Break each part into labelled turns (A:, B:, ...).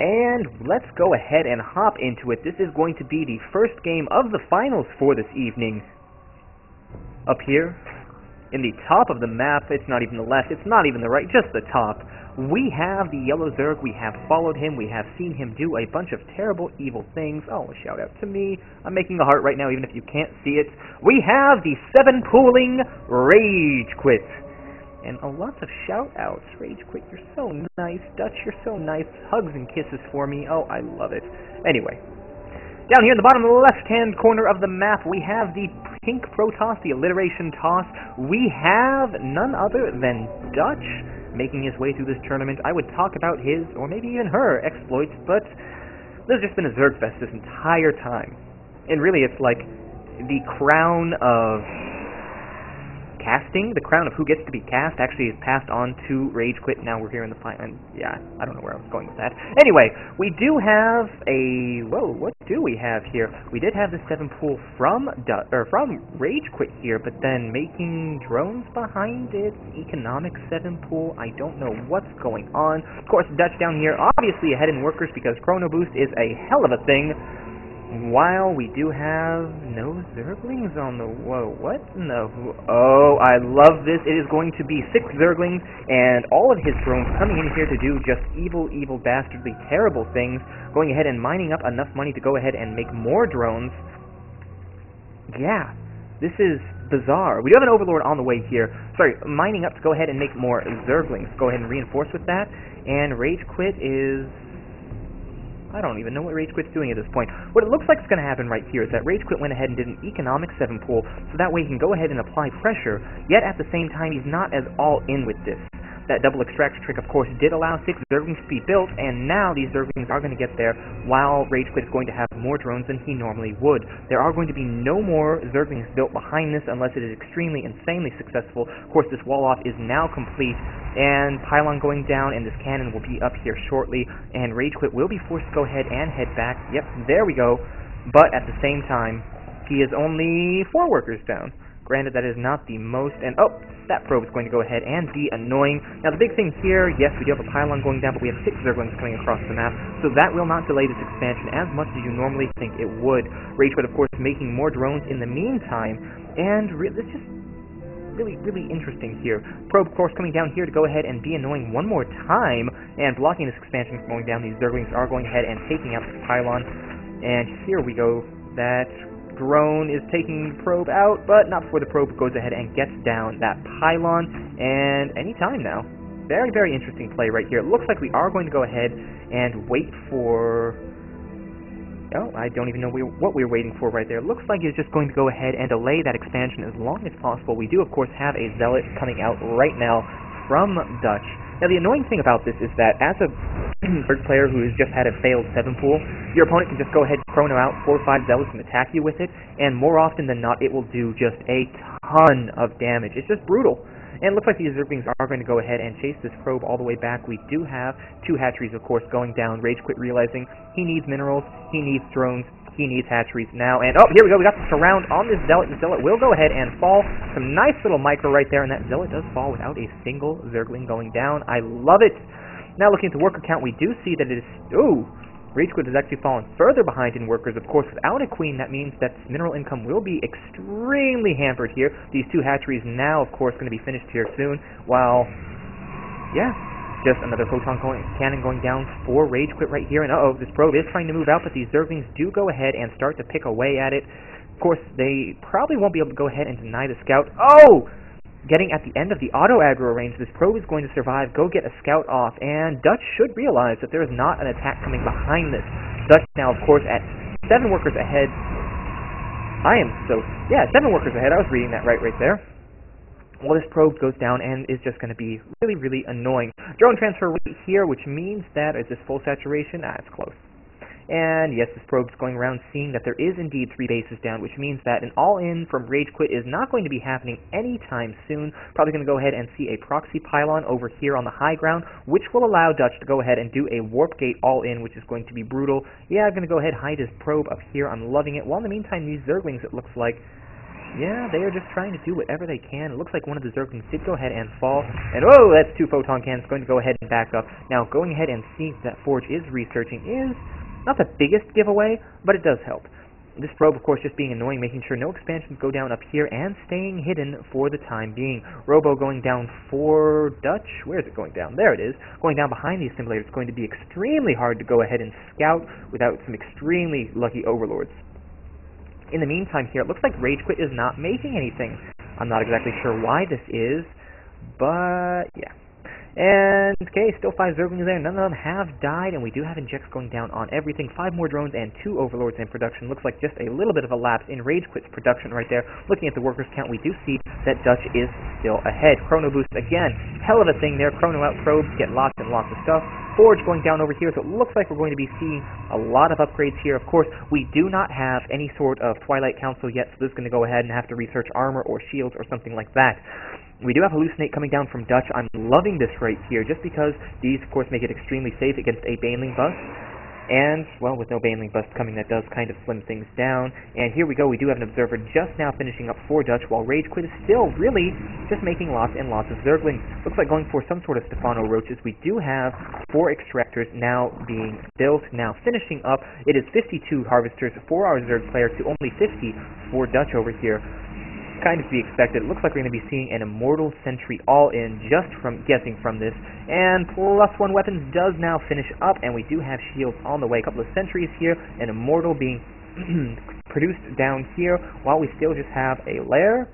A: And let's go ahead and hop into it. This is going to be the first game of the finals for this evening. Up here, in the top of the map, it's not even the left, it's not even the right, just the top. We have the yellow Zerg, we have followed him, we have seen him do a bunch of terrible, evil things. Oh, a shout out to me. I'm making a heart right now, even if you can't see it. We have the 7-pooling Ragequit. And lots of shout-outs. Ragequit, you're so nice. Dutch, you're so nice. Hugs and kisses for me. Oh, I love it. Anyway, down here in the bottom left-hand corner of the map, we have the pink Protoss, the alliteration toss. We have none other than Dutch making his way through this tournament. I would talk about his, or maybe even her, exploits, but there's just been a Zergfest this entire time. And really, it's like the crown of casting, the crown of who gets to be cast, actually is passed on to Ragequit. Now we're here in the final, and yeah, I don't know where I was going with that. Anyway, we do have a, whoa, what do we have here? We did have the 7-pool from Ragequit here, but then making drones behind it, economic 7-pool, I don't know what's going on. Of course, Dutch down here, obviously ahead in workers because Chrono Boost is a hell of a thing. While we do have no Zerglings on the... Whoa, what in the... Oh, I love this. It is going to be 6 Zerglings and all of his drones coming in here to do just evil, evil, dastardly, terrible things, going ahead and mining up enough money to go ahead and make more drones. Yeah, this is bizarre. We do have an Overlord on the way here. Sorry, mining up to go ahead and make more Zerglings. Go ahead and reinforce with that. And Ragequit is... I don't even know what Ragequit's doing at this point. What it looks like is going to happen right here is that Ragequit went ahead and did an economic 7-pool, so that way he can go ahead and apply pressure, yet at the same time he's not as all in with this. That double extraction trick, of course, did allow 6 Zerglings to be built, and now these Zerglings are going to get there while Ragequit is going to have more drones than he normally would. There are going to be no more Zerglings built behind this unless it is extremely, insanely successful. Of course, this wall-off is now complete, and pylon going down, and this cannon will be up here shortly, and Ragequit will be forced to go ahead and head back. Yep, there we go. But at the same time, he is only 4 workers down. Granted, that is not the most, and oh, that probe is going to go ahead and be annoying. Now, the big thing here, yes, we do have a pylon going down, but we have 6 Zerglings coming across the map, so that will not delay this expansion as much as you normally think it would. Ragequit, of course, making more drones in the meantime, and it's just really, really interesting here. Probe, of course, coming down here to go ahead and be annoying one more time, and blocking this expansion from going down. These Zerglings are going ahead and taking out this pylon, and here we go. That drone is taking probe out, but not before the probe goes ahead and gets down that pylon, and any time now. Very, very interesting play right here. It looks like we are going to go ahead and wait for... Oh, I don't even know what we're waiting for right there. It looks like it's just going to go ahead and delay that expansion as long as possible. We do, of course, have a Zealot coming out right now from Dutch. Now, the annoying thing about this is that as a Zerg player who has just had a failed 7-pool, your opponent can just go ahead and chrono out 4 or 5 Zealots and attack you with it, and more often than not, it will do just a ton of damage. It's just brutal. And it looks like these Zerglings are going to go ahead and chase this probe all the way back. We do have 2 hatcheries, of course, going down. Ragequit realizing he needs minerals, he needs drones, he needs hatcheries now. And, oh, here we go. We got the surround on this Zealot. The Zealot will go ahead and fall. Some nice little micro right there, and that Zealot does fall without a single Zergling going down. I love it. Now, looking at the worker count, we do see that it is... Ooh! Ragequit has actually fallen further behind in workers. Of course, without a queen, that means that mineral income will be extremely hampered here. These 2 hatcheries now, of course, going to be finished here soon, while, yeah, just another photon cannon going down for Ragequit right here. And uh-oh, this probe is trying to move out, but these Zerglings do go ahead and start to pick away at it. Of course, they probably won't be able to go ahead and deny the scout. Oh! Getting at the end of the auto-aggro range, this probe is going to survive, go get a scout off, and Dutch should realize that there is not an attack coming behind this. Dutch now, of course, at 7 workers ahead. Yeah, 7 workers ahead. I was reading that right there. Well, this probe goes down and is just going to be really, really annoying. Drone transfer right here, which means that, is this full saturation? Ah, it's close. And yes, this probe's going around seeing that there is indeed 3 bases down, which means that an all-in from Ragequit is not going to be happening anytime soon. Probably going to go ahead and see a proxy pylon over here on the high ground, which will allow Dutch to go ahead and do a warp gate all-in, which is going to be brutal. Yeah, I'm going to go ahead and hide his probe up here. I'm loving it. While in the meantime, these Zerglings, it looks like, Yeah, they are just trying to do whatever they can. It looks like one of the Zerglings did go ahead and fall. And oh, that's 2 photon cannons going to go ahead and back up. Now, going ahead and seeing that Forge is researching is not the biggest giveaway, but it does help. This probe, of course, just being annoying, making sure no expansions go down up here and staying hidden for the time being. Robo going down for Dutch. Where is it going down? There it is. Going down behind the assimilator. It's going to be extremely hard to go ahead and scout without some extremely lucky overlords. In the meantime here, it looks like RageQuit is not making anything. I'm not exactly sure why this is, but yeah. And, okay, still 5 Zerglings there. None of them have died, and we do have injects going down on everything. 5 more drones and 2 overlords in production. Looks like just a little bit of a lapse in RageQuit's production right there. Looking at the workers count, we do see that Dutch is still ahead. Chrono Boost, again, hell of a thing there. Chrono out probes, get lots and lots of stuff. Forge going down over here, so it looks like we're going to be seeing a lot of upgrades here. Of course, we do not have any sort of Twilight Council yet, so this is going to go ahead and have to research armor or shields or something like that. We do have Hallucinate coming down from Dutch. I'm loving this right here, just because these, of course, make it extremely safe against a Baneling bust. And, well, with no Baneling bust coming, that does kind of slim things down. And here we go, we do have an Observer just now finishing up for Dutch, while RageQuit is still really just making lots and lots of Zerglings. Looks like going for some sort of Stefano Roaches. We do have 4 Extractors now being built. Now, finishing up, it is 52 Harvesters for our Zerg player to only 50 for Dutch over here. Kind of to be expected. It looks like we're going to be seeing an Immortal Sentry all-in just from guessing from this. And +1 weapons does now finish up, and we do have shields on the way. A couple of sentries here, an Immortal being produced down here, while we still just have a lair,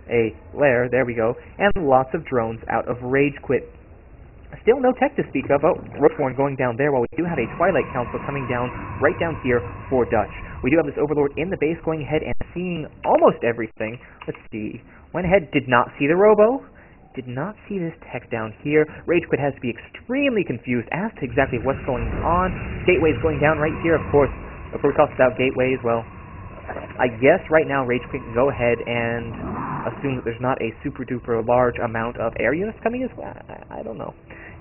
A: there we go, and lots of drones out of RageQuit. Still no tech to speak of. Oh, Rookborn going down there, while we do have a Twilight Council coming down right down here for Dutch. We do have this Overlord in the base going ahead and seeing almost everything. Let's see. Went ahead, did not see the Robo. Did not see this tech down here. RageQuit has to be extremely confused as to exactly what's going on. Gateways going down right here, of course. If we're talking about gateways, well, I guess right now RageQuit can go ahead and assume that there's not a super-duper large amount of air units coming as well. I don't know.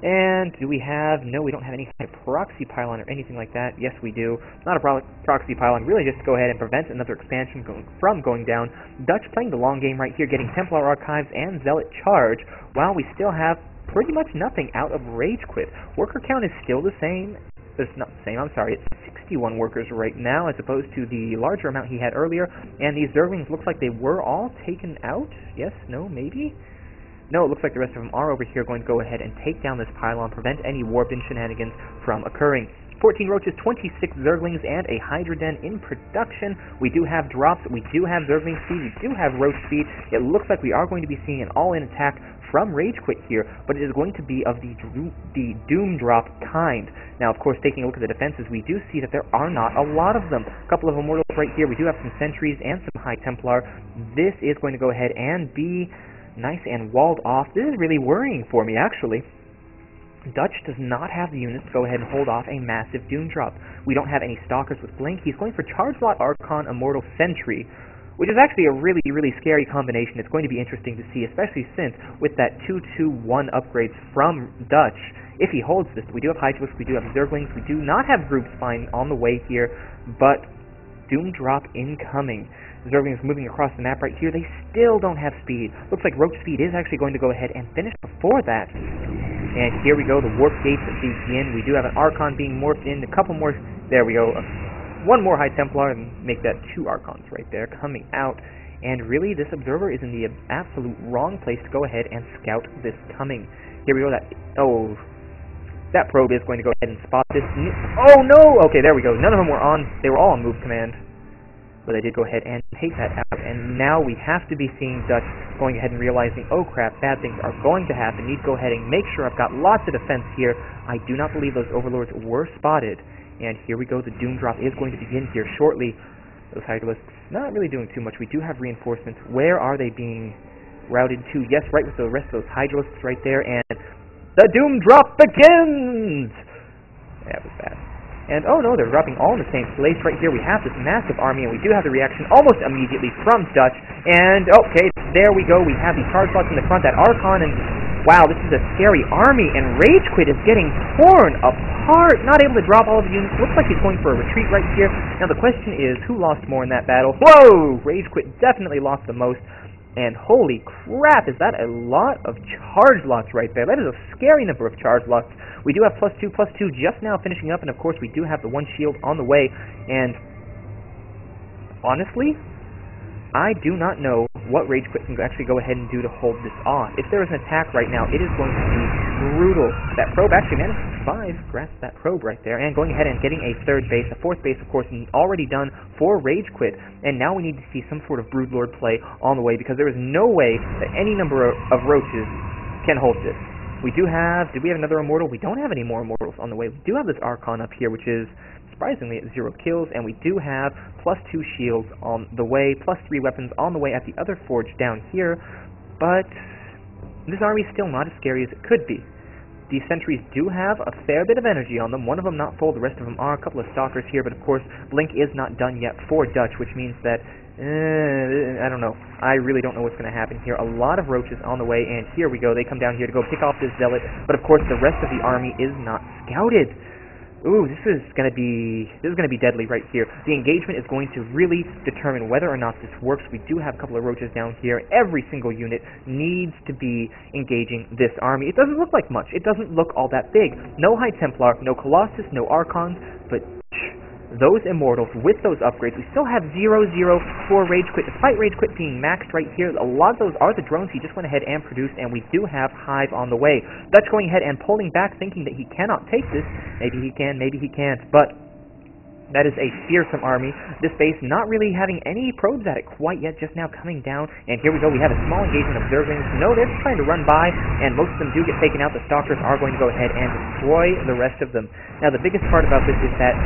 A: And do we have... No, we don't have any kind of proxy pylon or anything like that. Yes, we do. Not a proxy pylon. Really just to go ahead and prevent another expansion from going down. Dutch playing the long game right here, getting Templar Archives and Zealot Charge, while we still have pretty much nothing out of RageQuit. Worker count is still the same. It's not the same, I'm sorry. It's 61 workers right now, as opposed to the larger amount he had earlier. And these Zerglings looks like they were all taken out. Yes? No? Maybe? No, it looks like the rest of them are over here going to go ahead and take down this pylon, prevent any warp-in shenanigans from occurring. 14 Roaches, 26 Zerglings, and a Hydra Den in production. We do have drops, we do have Zergling speed, we do have Roach speed. It looks like we are going to be seeing an all-in attack from RageQuit here, but it is going to be of the Doom Drop kind. Now, of course, taking a look at the defenses, we do see that there are not a lot of them. A couple of Immortals right here. We do have some Sentries and some High Templar. This is going to go ahead and be nice and walled off. This is really worrying for me, actually. Dutch does not have the units to go ahead and hold off a massive Doom Drop. We don't have any Stalkers with Blink. He's going for Charge Slot Archon Immortal Sentry, which is actually a really, really scary combination. It's going to be interesting to see, especially since with that 2-2-1 upgrades from Dutch, if he holds this, we do have Hydralisks, we do have Zerglings, we do not have Group Spine on the way here, but Doom Drop incoming. Zerglings moving across the map right here. They still don't have speed. Looks like Roach speed is actually going to go ahead and finish before that. And here we go, the warp gates begin. We do have an Archon being morphed in. A couple more. There we go. One more High Templar, and make that 2 Archons right there coming out. And really, this Observer is in the absolute wrong place to go ahead and scout this coming. Here we go. That probe is going to go ahead and spot this. Oh no! Okay, there we go. None of them were on. They were all on move command. But I did go ahead and take that out, and now we have to be seeing Dutch going ahead and realizing, oh crap, bad things are going to happen. Need to go ahead and make sure I've got lots of defense here. I do not believe those Overlords were spotted. And here we go, the Doom Drop is going to begin here shortly. Those Hydralisks not really doing too much. We do have reinforcements. Where are they being routed to? Yes, right with the rest of those Hydralisks right there, and the Doom Drop begins! That was bad. And, oh no, they're dropping all in the same place. Right here we have this massive army, and we do have the reaction almost immediately from Dutch. And, okay, there we go. We have the charge slots in the front, that Archon, and wow, this is a scary army, and RageQuit is getting torn apart. apart! Not able to drop all of the units. Looks like he's going for a retreat right here. Now the question is, who lost more in that battle? Whoa! Ragequit definitely lost the most. And holy crap, is that a lot of charge lots right there? That is a scary number of charge lots. We do have +2/+2 just now finishing up, and of course we do have the 1 shield on the way. And honestly, I do not know what Ragequit can actually go ahead and do to hold this off. If there is an attack right now, it is going to be brutal. That probe actually managed to survive, grasp that probe right there, and going ahead and getting a 3rd base. A 4th base, of course, already done for Ragequit, and now we need to see some sort of Broodlord play on the way, because there is no way that any number of roaches can hold this. We do have, did we have another Immortal? We don't have any more Immortals on the way. We do have this Archon up here, which is surprisingly at 0 kills, and we do have +2 shields on the way, +3 weapons on the way at the other forge down here, but this army is still not as scary as it could be. These sentries do have a fair bit of energy on them, one of them not full, the rest of them are. A couple of stalkers here, but of course Blink is not done yet for Dutch, which means that, I don't know. I really don't know what's going to happen here. A lot of roaches on the way, and here we go. They come down here to go pick off this zealot, but of course the rest of the army is not scouted. Ooh, this is gonna be deadly right here. The engagement is going to really determine whether or not this works. We do have a couple of roaches down here. Every single unit needs to be engaging this army. It doesn't look like much. It doesn't look all that big. No High Templar, no Colossus, no Archons, but those Immortals with those upgrades, we still have 0/0 for Ragequit. Despite Ragequit being maxed right here, a lot of those are the drones he just went ahead and produced, and we do have Hive on the way. Dutch going ahead and pulling back, thinking that he cannot take this. Maybe he can, maybe he can't, but that is a fearsome army. This base not really having any probes at it quite yet, just now coming down, and here we go. We have a small engagement of Zerglings. No, they're just trying to run by, and most of them do get taken out. The Stalkers are going to go ahead and destroy the rest of them. Now, the biggest part about this is that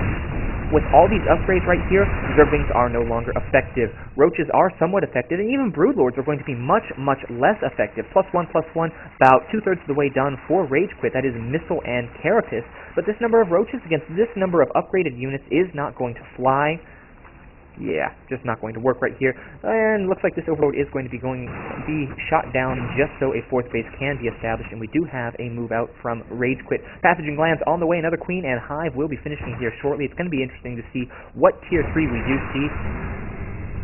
A: with all these upgrades right here, Zerglings are no longer effective. Roaches are somewhat effective, and even Broodlords are going to be much, much less effective. +1/+1, about 2/3 of the way done for Ragequit. That is Missile and Carapace. But this number of roaches against this number of upgraded units is not going to fly. Yeah, just not going to work right here. And looks like this Overlord is going to be shot down just so a 4th base can be established, and we do have a move out from Ragequit. Passaging Glands on the way, another Queen, and Hive will be finishing here shortly. It's going to be interesting to see what Tier 3 we do see.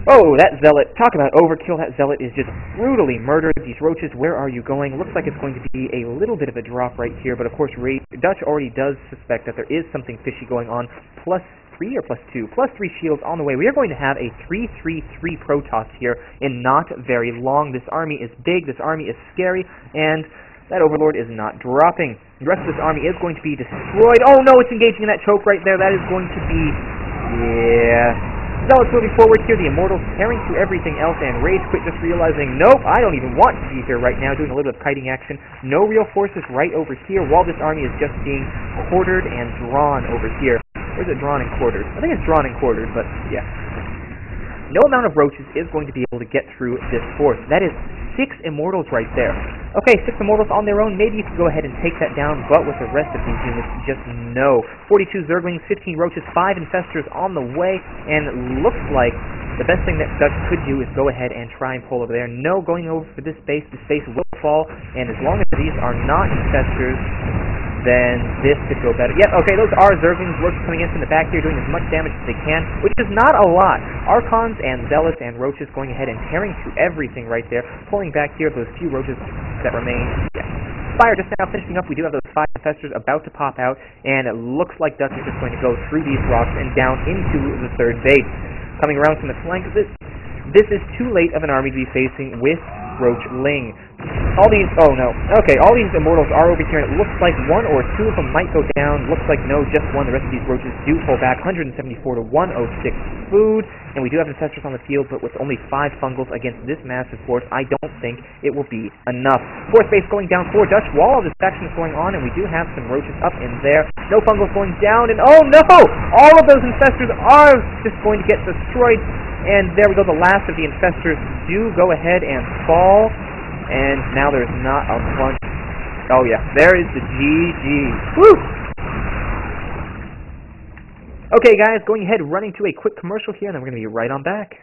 A: Oh, that Zealot. Talk about overkill. That Zealot is just brutally murdered. These roaches, where are you going? Looks like it's going to be a little bit of a drop right here, but of course Dutch already does suspect that there is something fishy going on. +3 or +2? +3 shields on the way. We are going to have a 3-3-3 Protoss here in not very long. This army is big, this army is scary, and that Overlord is not dropping. The rest of this army is going to be destroyed. Oh no, it's engaging in that choke right there. That is going to be... yeah... Zealots moving forward here, the Immortals tearing through everything else, and Ragequit just realizing, nope, I don't even want to be here right now, doing a little bit of kiting action. No real forces right over here, while this army is just being quartered and drawn over here. Or is it drawn and quartered? I think it's drawn and quartered, but yeah. No amount of roaches is going to be able to get through this force. That is 6 Immortals right there. Okay, 6 Immortals on their own. Maybe you can go ahead and take that down, but with the rest of these units, just no. 42 Zerglings, 15 Roaches, 5 Infestors on the way, and it looks like the best thing that Dutch could do is go ahead and try and pull over there. No going over for this base. This base will fall, and as long as these are not Infestors, then this could go better. Yep, okay, those are Zerglings. Roaches coming in from the back here, doing as much damage as they can, which is not a lot. Archons and Zealots and Roaches going ahead and tearing through everything right there. Pulling back here, those few Roaches that remain. Yeah. Fire just now finishing up. We do have those 5 Infestors about to pop out, and it looks like Dutch is just going to go through these rocks and down into the 3rd base. Coming around from the flank, this is too late of an army to be facing with Roachling. All these, oh no, okay, all these Immortals are over here, and it looks like 1 or 2 of them might go down. Looks like no, just 1. The rest of these Roaches do pull back. 174 to 106 food, and we do have Infestors on the field, but with only 5 Fungals against this massive force, I don't think it will be enough. 4th base going down for Dutch while all this action is going on, and we do have some Roaches up in there. No Fungals going down, and oh no! All of those Infestors are just going to get destroyed, and there we go, the last of the Infestors do go ahead and fall. And now there's not a bunch. Oh yeah, there is the GG. Woo! Okay guys, going ahead, running to a quick commercial here, and then we're going to be right on back.